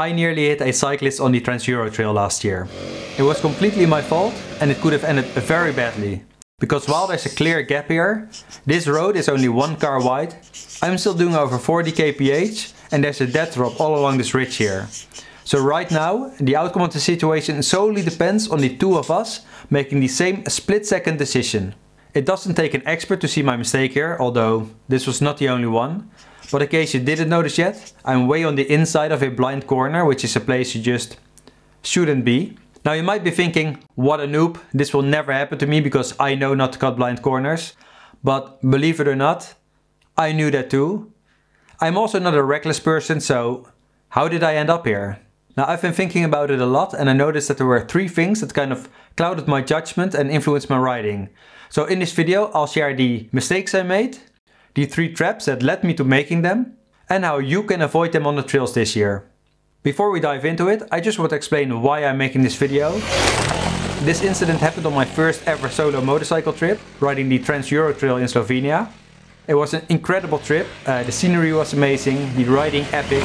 I nearly hit a cyclist on the Trans-Euro trail last year. It was completely my fault and it could have ended very badly. Because while there's a clear gap here, this road is only 1 car wide, I'm still doing over 40 kph and there's a dead drop all along this ridge here. So right now, the outcome of the situation solely depends on the two of us making the same split-second decision. It doesn't take an expert to see my mistake here, although this was not the only one. But in case you didn't notice yet, I'm way on the inside of a blind corner, which is a place you just shouldn't be. Now you might be thinking, what a noob, this will never happen to me because I know not to cut blind corners. But believe it or not, I knew that too. I'm also not a reckless person, so how did I end up here? Now I've been thinking about it a lot and I noticed that there were 3 things that kind of clouded my judgment and influenced my riding. So in this video I'll share the mistakes I made, the 3 traps that led me to making them, and how you can avoid them on the trails this year. Before we dive into it, I just want to explain why I'm making this video. This incident happened on my first ever solo motorcycle trip, riding the Trans-Euro trail in Slovenia. It was an incredible trip, the scenery was amazing, the riding epic,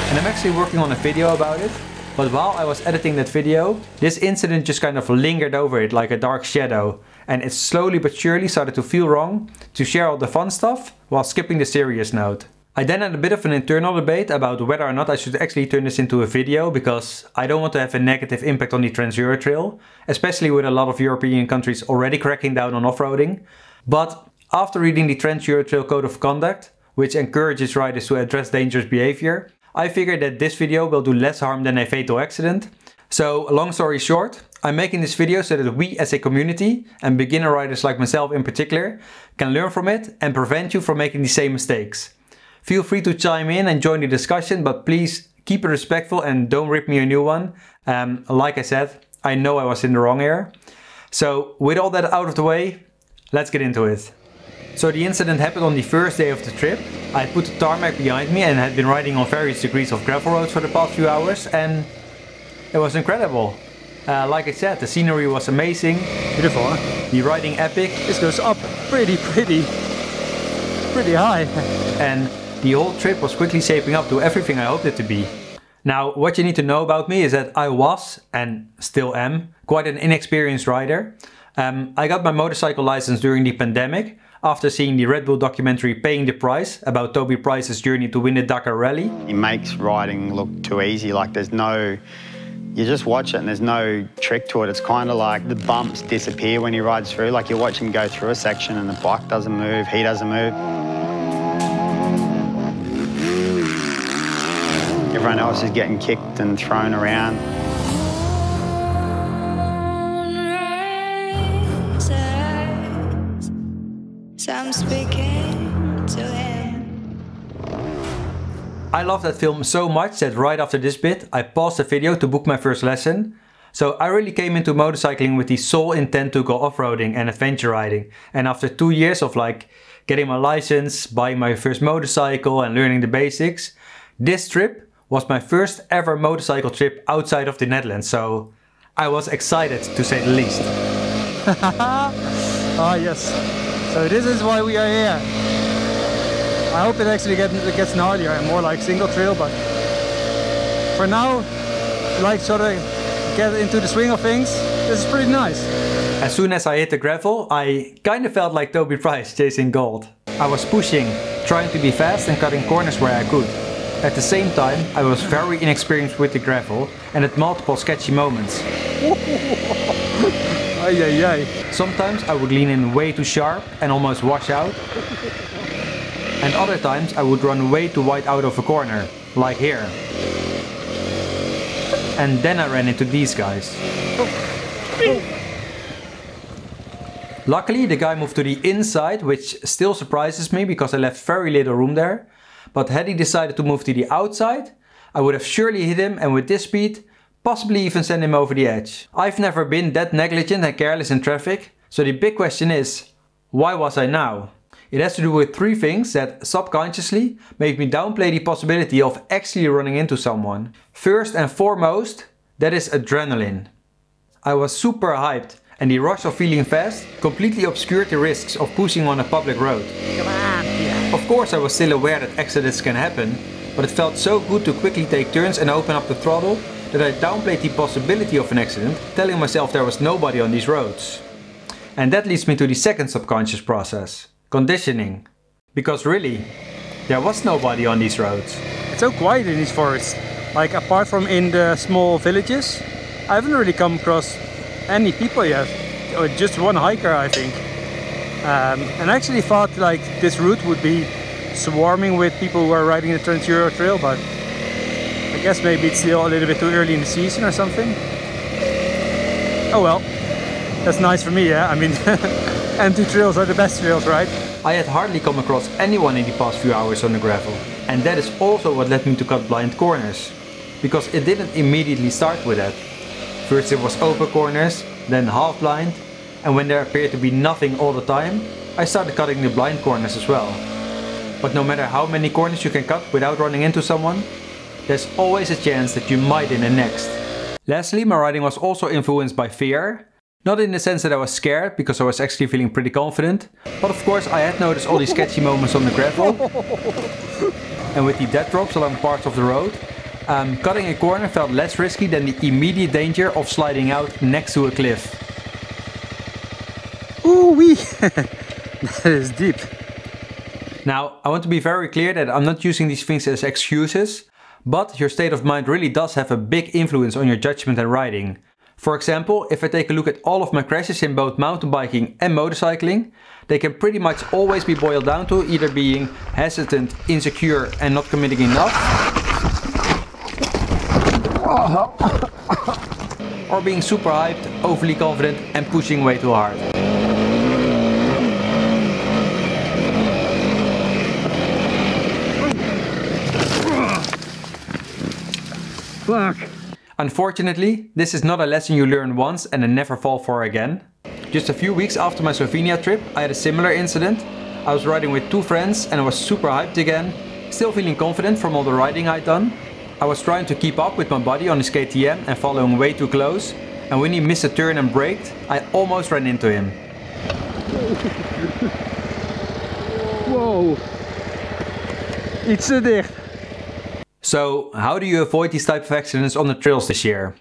and I'm actually working on a video about it. But while I was editing that video, this incident just kind of lingered over it like a dark shadow, and it slowly but surely started to feel wrong to share all the fun stuff while skipping the serious note. I then had a bit of an internal debate about whether or not I should actually turn this into a video, because I don't want to have a negative impact on the Trans-Euro trail, especially with a lot of European countries already cracking down on off-roading. But after reading the Trans-Euro trail code of conduct, which encourages riders to address dangerous behavior, I figured that this video will do less harm than a fatal accident. So long story short, I'm making this video so that we as a community, and beginner riders like myself in particular, can learn from it and prevent you from making the same mistakes. Feel free to chime in and join the discussion, but please keep it respectful and don't rip me a new one. Like I said, I know I was in the wrong here. So with all that out of the way, let's get into it. So the incident happened on the first day of the trip. I had put the tarmac behind me and had been riding on various degrees of gravel roads for the past few hours, and it was incredible. Like I said, the scenery was amazing. Beautiful, huh? The riding epic. This goes up pretty high. And the whole trip was quickly shaping up to everything I hoped it to be. Now, what you need to know about me is that I was, and still am, quite an inexperienced rider. I got my motorcycle license during the pandemic, after seeing the Red Bull documentary Paying the Price about Toby Price's journey to win the Dakar Rally. He makes riding look too easy, like there's no... You just watch it and there's no trick to it. It's kind of like the bumps disappear when he rides through. Like you watch him go through a section and the bike doesn't move, he doesn't move. Everyone else is getting kicked and thrown around. So I'm speaking to him. I love that film so much that right after this bit I paused the video to book my first lesson. So I really came into motorcycling with the sole intent to go off-roading and adventure riding. And after 2 years of like getting my license, buying my first motorcycle and learning the basics, this trip was my first ever motorcycle trip outside of the Netherlands. So I was excited, to say the least. Ah yes, so this is why we are here. I hope it actually gets gnarlier and more like single trail, but for now, like sort of get into the swing of things, this is pretty nice. As soon as I hit the gravel, I kind of felt like Toby Price chasing gold. I was pushing, trying to be fast and cutting corners where I could. At the same time, I was very inexperienced with the gravel and had multiple sketchy moments. Ay, ay, ay. Sometimes I would lean in way too sharp and almost wash out. And other times I would run way too wide out of a corner, like here. And then I ran into these guys. Luckily the guy moved to the inside, which still surprises me because I left very little room there. But had he decided to move to the outside, I would have surely hit him, and with this speed, possibly even send him over the edge. I've never been that negligent and careless in traffic, so the big question is, why was I now? It has to do with 3 things that subconsciously make me downplay the possibility of actually running into someone. First and foremost, that is adrenaline. I was super hyped, and the rush of feeling fast completely obscured the risks of pushing on a public road. Come on, yeah. Of course I was still aware that accidents can happen, but it felt so good to quickly take turns and open up the throttle that I downplayed the possibility of an accident, telling myself there was nobody on these roads. And that leads me to the second subconscious process, conditioning. Because really, there was nobody on these roads. It's so quiet in these forests. Like apart from in the small villages, I haven't really come across any people yet. Or just one hiker, I think. And I actually thought like this route would be swarming with people who are riding the Trans-Euro Trail, but I guess maybe it's still a little bit too early in the season or something. Oh well, that's nice for me, yeah? I mean, empty trails are the best trails, right? I had hardly come across anyone in the past few hours on the gravel. And that is also what led me to cut blind corners. Because it didn't immediately start with that. First it was open corners, then half blind, and when there appeared to be nothing all the time, I started cutting the blind corners as well. But no matter how many corners you can cut without running into someone, there's always a chance that you might in the next. Lastly, my riding was also influenced by fear. Not in the sense that I was scared, because I was actually feeling pretty confident, but of course I had noticed all these sketchy moments on the gravel. And with the dead drops along parts of the road, cutting a corner felt less risky than the immediate danger of sliding out next to a cliff. Ooh wee! That is deep. Now, I want to be very clear that I'm not using these things as excuses, but your state of mind really does have a big influence on your judgment and riding. For example, if I take a look at all of my crashes in both mountain biking and motorcycling, they can pretty much always be boiled down to either being hesitant, insecure and not committing enough, or being super hyped, overly confident and pushing way too hard. Fuck! Unfortunately, this is not a lesson you learn once and then never fall for again. Just a few weeks after my Slovenia trip, I had a similar incident. I was riding with two friends and I was super hyped again, still feeling confident from all the riding I'd done. I was trying to keep up with my buddy on his KTM and following way too close, and when he missed a turn and braked, I almost ran into him. Whoa! Iets te dicht. So, how do you avoid these type of accidents on the trails this year?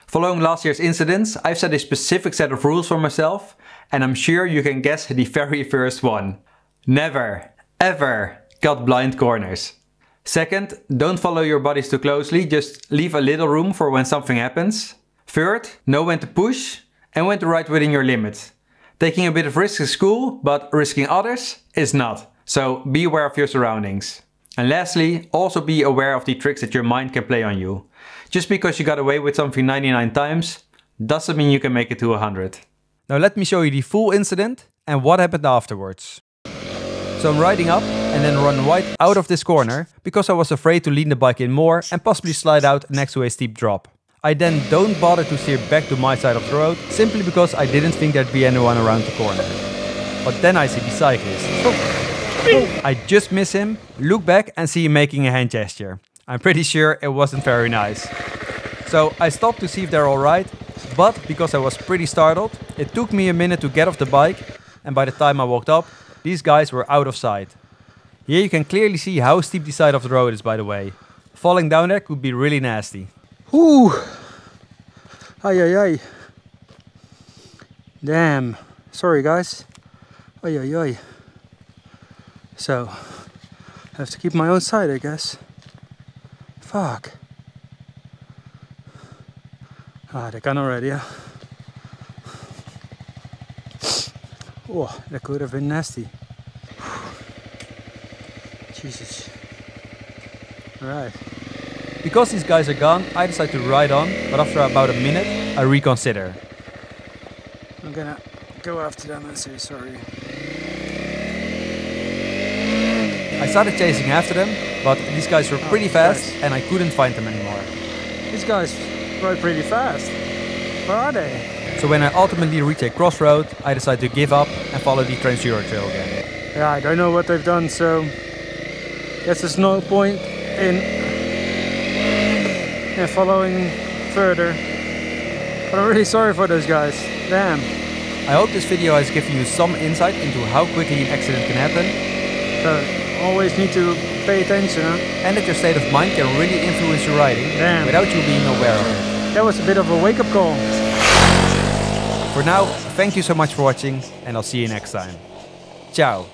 Following last year's incidents, I've set a specific set of rules for myself, and I'm sure you can guess the very first one. Never, ever cut blind corners. Second, don't follow your buddies too closely, just leave a little room for when something happens. Third, know when to push and when to ride within your limits. Taking a bit of risk is cool, but risking others is not. So be aware of your surroundings. And lastly, also be aware of the tricks that your mind can play on you. Just because you got away with something 99 times, doesn't mean you can make it to 100. Now let me show you the full incident and what happened afterwards. So I'm riding up and then run right out of this corner because I was afraid to lean the bike in more and possibly slide out next to a steep drop. I then don't bother to steer back to my side of the road simply because I didn't think there'd be anyone around the corner. But then I see the cyclist. I just miss him, look back and see him making a hand gesture. I'm pretty sure it wasn't very nice. So I stopped to see if they're alright, but because I was pretty startled, it took me a minute to get off the bike, and by the time I walked up, these guys were out of sight. Here you can clearly see how steep the side of the road is, by the way. Falling down there could be really nasty. Ooh! Ay ay ay. Damn. Sorry guys. Ay ay ay. So, I have to keep my own side, I guess. Fuck. Ah, dat kan already, yeah. Oh, that could have been nasty. Jesus. Alright. Because these guys are gone, I decide to ride on, but after about a minute, I reconsider. I'm gonna go after them and say sorry. I started chasing after them, but these guys were pretty fast and I couldn't find them anymore. These guys ride pretty fast. Where are they? So when I ultimately reach a crossroad, I decide to give up and follow the Trans-Euro Trail again. Yeah, I don't know what they've done, so guess there's no point in following further. But I'm really sorry for those guys. Damn. I hope this video has given you some insight into how quickly an accident can happen. So always need to pay attention. Huh? And that your state of mind can really influence your riding without you being aware of it. That was a bit of a wake-up call. For now, thank you so much for watching, and I'll see you next time. Ciao.